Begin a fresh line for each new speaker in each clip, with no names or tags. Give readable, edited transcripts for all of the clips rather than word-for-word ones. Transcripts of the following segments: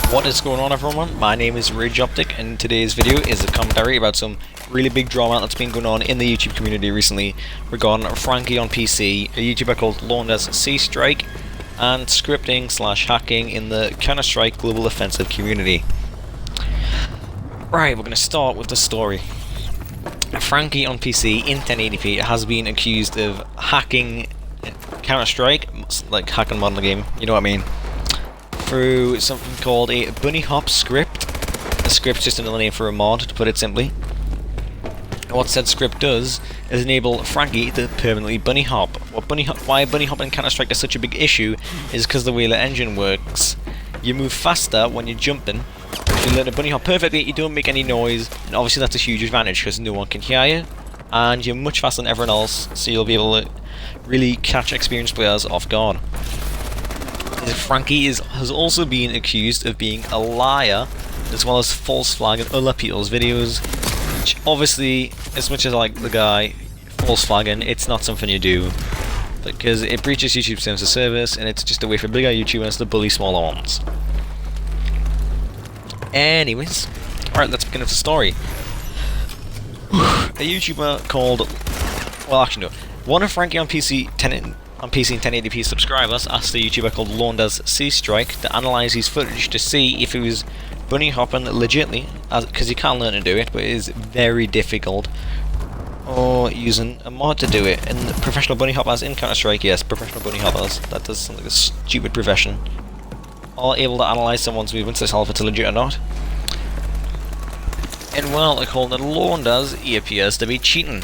What is going on, everyone? My name is Rage Optic, and today's video is a commentary about some really big drama that's been going on in the YouTube community recently regarding Frankie on PC, a YouTuber called LornDazCStrike, and scripting / hacking in the Counter-Strike Global Offensive community. Right, we're going to start with the story. Frankie on PC in 1080p has been accused of hacking Counter-Strike, like hacking mod in the game, you know what I mean, through something called a bunny hop script. A script's just another name for a mod, to put it simply. And what said script does is enable Frankie to permanently bunny hop. Why bunny hop in Counter-Strike is such a big issue is because the way the engine works. You move faster when you're jumping. If you learn to bunny hop perfectly, you don't make any noise, and obviously that's a huge advantage because no one can hear you, and you're much faster than everyone else, so you'll be able to really catch experienced players off guard. Frankie has also been accused of being a liar, as well as false flagging other people's videos, which obviously, as much as I like the guy, false flagging, it's not something you do, because it breaches YouTube's terms of service, and it's just a way for bigger YouTubers to bully smaller ones. Anyways, alright, let's begin with the story. A YouTuber called, well actually no, one of Frankie on PC and 1080p subscribers asked a YouTuber called LornDazCStrike to analyse his footage to see if he was bunny hopping legitly, because he can learn to do it, but it is very difficult, or using a mod to do it. And professional bunny hoppers in Counter-Strike, yes, professional bunny hoppers, that does sound like a stupid profession, are able to analyse someone's movements to tell if it's legit or not. And well, according to LornDaz, he appears to be cheating.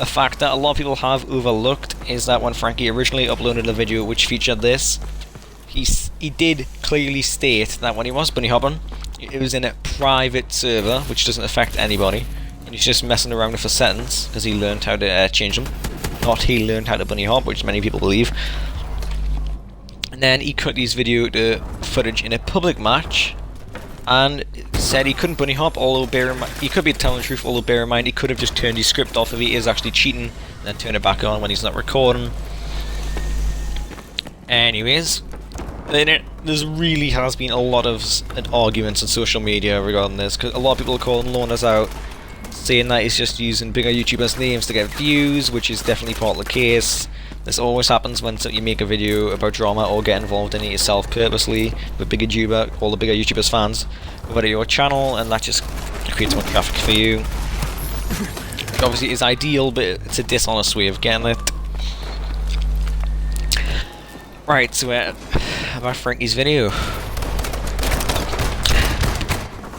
A fact that a lot of people have overlooked is that when Frankie originally uploaded a video which featured this, he did clearly state that when he was bunny hopping, it was in a private server, which doesn't affect anybody, and he's just messing around with the settings because he learned how to change them. Not he learned how to bunny hop, which many people believe. And then he cut his video to footage in a public match, and said he couldn't bunny hop, although bear in mind, he could be telling the truth, although bear in mind he could have just turned his script off if he is actually cheating, and then turn it back on when he's not recording. Anyways, there really has been a lot of arguments on social media regarding this, because a lot of people are calling LornDaz out, saying that he's just using bigger YouTubers' names to get views, which is definitely part of the case. This always happens when you make a video about drama or get involved in it yourself purposely with bigger YouTuber, all the bigger YouTubers fans, over to your channel, and that just creates more traffic for you. Which obviously is ideal, but it's a dishonest way of getting it. Right, so about Frankie's video.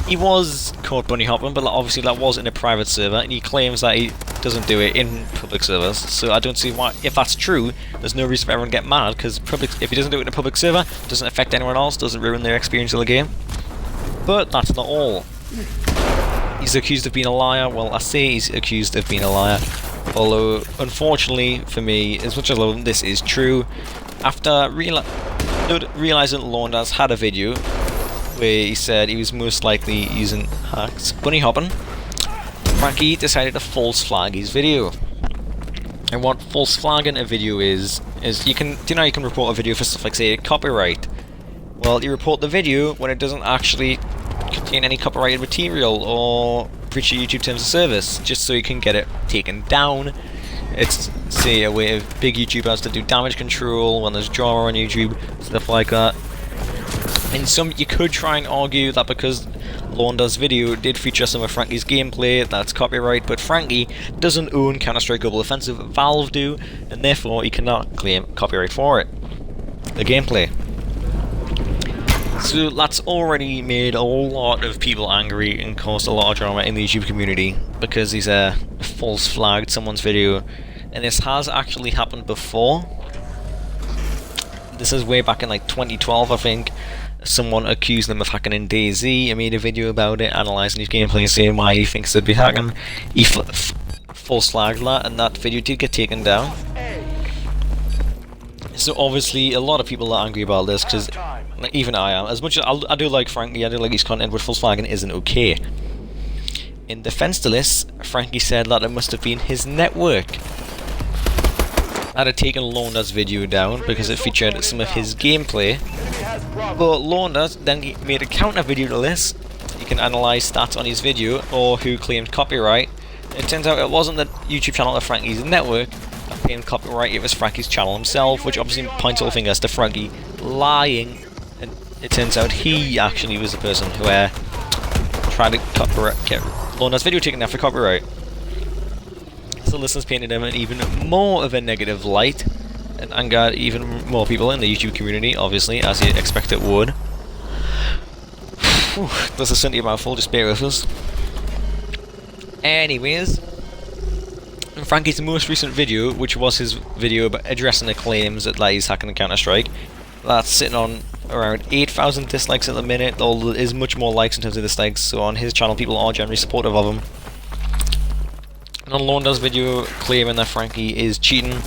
He was caught bunny hopping, but obviously that was in a private server, and he claims that he doesn't do it in public servers, so I don't see why, if that's true, there's no reason for everyone to get mad, because if he doesn't do it in a public server, it doesn't affect anyone else, doesn't ruin their experience of the game. But that's not all. He's accused of being a liar. Well, I say he's accused of being a liar, although unfortunately for me, as much as I love him, this is true. After realising LornDaz had a video where he said he was most likely using hacks bunny hopping, Frankie decided to false flag his video. And what false flagging a video is you can, do you know you can report a video for stuff like, say, copyright? Well, you report the video when it doesn't actually contain any copyrighted material or breach your YouTube terms of service, just so you can get it taken down. It's, say, a way of big YouTubers to do damage control when there's drama on YouTube, stuff like that. And you could try and argue that because LornDaz's video did feature some of Frankie's gameplay, that's copyright, but Frankie doesn't own Counter-Strike Global Offensive, Valve do, and therefore he cannot claim copyright for it, the gameplay. So that's already made a lot of people angry and caused a lot of drama in the YouTube community, because he's false flagged someone's video, and this has actually happened before. This is way back in like 2012, I think. Someone accused him of hacking in DayZ and made a video about it, analysing his gameplay, saying why he thinks they'd be hacking. He false flagged that, and that video did get taken down. So obviously a lot of people are angry about this, because even I am. As much as I do like Frankie, I do like his content, but false flagging isn't okay. In defense to this, Frankie said that it must have been his network. had taken Launder's video down because it featured some of his gameplay. But Launder then made a counter video to this. You can analyse stats on his video or who claimed copyright. It turns out it wasn't the YouTube channel of Frankie's network that claimed copyright, it was Frankie's channel himself, which obviously points all fingers to Frankie lying. And it turns out he actually was the person who tried to get Launder's video taken down for copyright. So this has painted him in even more of a negative light and angered even more people in the YouTube community, obviously, as you expect it would. Whew, this is certainly a mouthful, just bear with us. Anyways, in Frankie's most recent video, which was his video about addressing the claims that he's hacking Counter-Strike, that's sitting on around 8,000 dislikes at the minute, although there is much more likes in terms of dislikes, so on his channel people are generally supportive of him. And on Launder's video claiming that Frankie is cheating,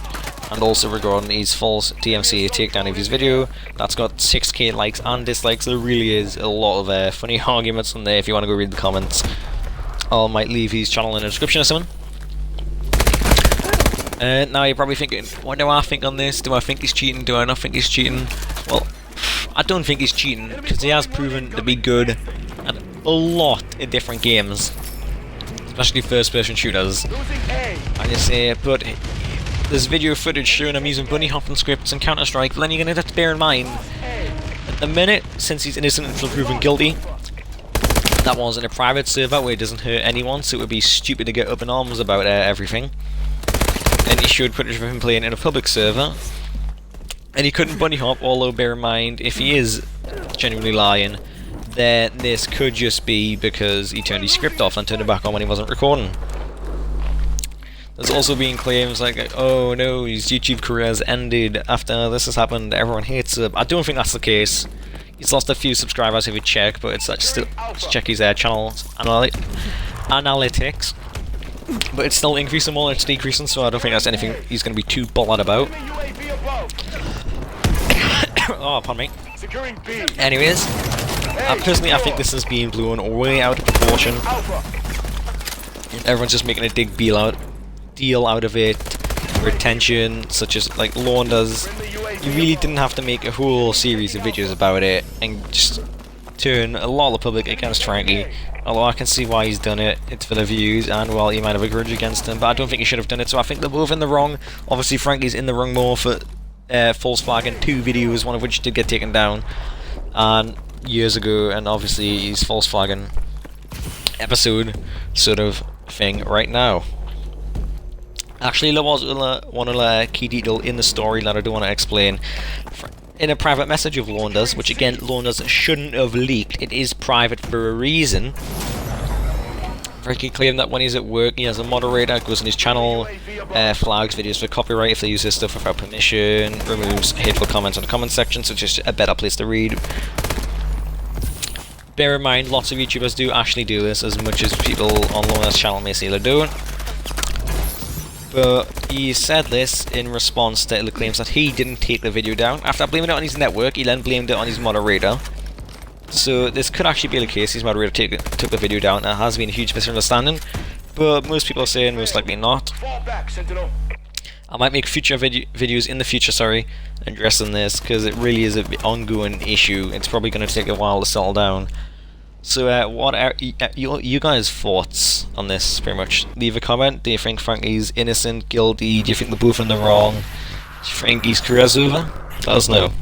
and also regarding his false DMCA takedown of his video, that's got 6k likes and dislikes. There really is a lot of funny arguments on there if you want to go read the comments. I might leave his channel in the description or something. Now you're probably thinking, what do I think on this? Do I think he's cheating? Do I not think he's cheating? Well, I don't think he's cheating, because he has proven to be good at a lot of different games, especially first-person shooters. And you say, but there's video footage showing him using bunny hopping scripts and Counter-Strike, but then you're going to have to bear in mind, at the minute, since he's innocent until proven guilty, that was in a private server where it doesn't hurt anyone, so it would be stupid to get up in arms about everything. And he showed footage of him playing in a public server, and he couldn't bunny hop, although bear in mind, if he is genuinely lying, then this could just be because he turned his script off and turned it back on when he wasn't recording. There's also been claims like, oh no, his YouTube career has ended after this has happened, everyone hates him. I don't think that's the case. He's lost a few subscribers if you check, but it's still, just check his channel analytics. But it's still increasing more, it's decreasing, so I don't think that's anything he's going to be too bothered about. Oh, pardon me. Anyways, personally I think this is being blown way out of proportion. Everyone's just making a big deal out of it for attention, such as like Launder's. You really didn't have to make a whole series of videos about it and just turn a lot of the public against Frankie. Although I can see why he's done it, it's for the views, and well, you might have a grudge against him, but I don't think he should have done it, so I think they're both in the wrong. Obviously Frankie's in the wrong more for false flagging 2 videos, one of which did get taken down and years ago, and obviously he's false flagging episode sort of thing right now. Actually, there was one other key detail in the story that I do want to explain. In a private message of Launder's, which again, Launder's shouldn't have leaked, it is private for a reason. Frankie claimed that when he's at work, he has a moderator, goes on his channel, flags videos for copyright if they use his stuff without permission, removes hateful comments in the comment section, so it's just a better place to read. Bear in mind, lots of YouTubers do actually do this, as much as people on Launder's channel may say they don't. But he said this in response to the claims that he didn't take the video down. After blaming it on his network, he then blamed it on his moderator. So this could actually be the case, his moderator took the video down. There has been a huge misunderstanding, but most people are saying most likely not. I might make future videos in the future, addressing this, because it really is an ongoing issue. It's probably going to take a while to settle down. So what are you guys' thoughts on this, pretty much? Leave a comment. Do you think Frankie's innocent, guilty? Do you think they're both in the wrong? Do you think his career's over? Let us know.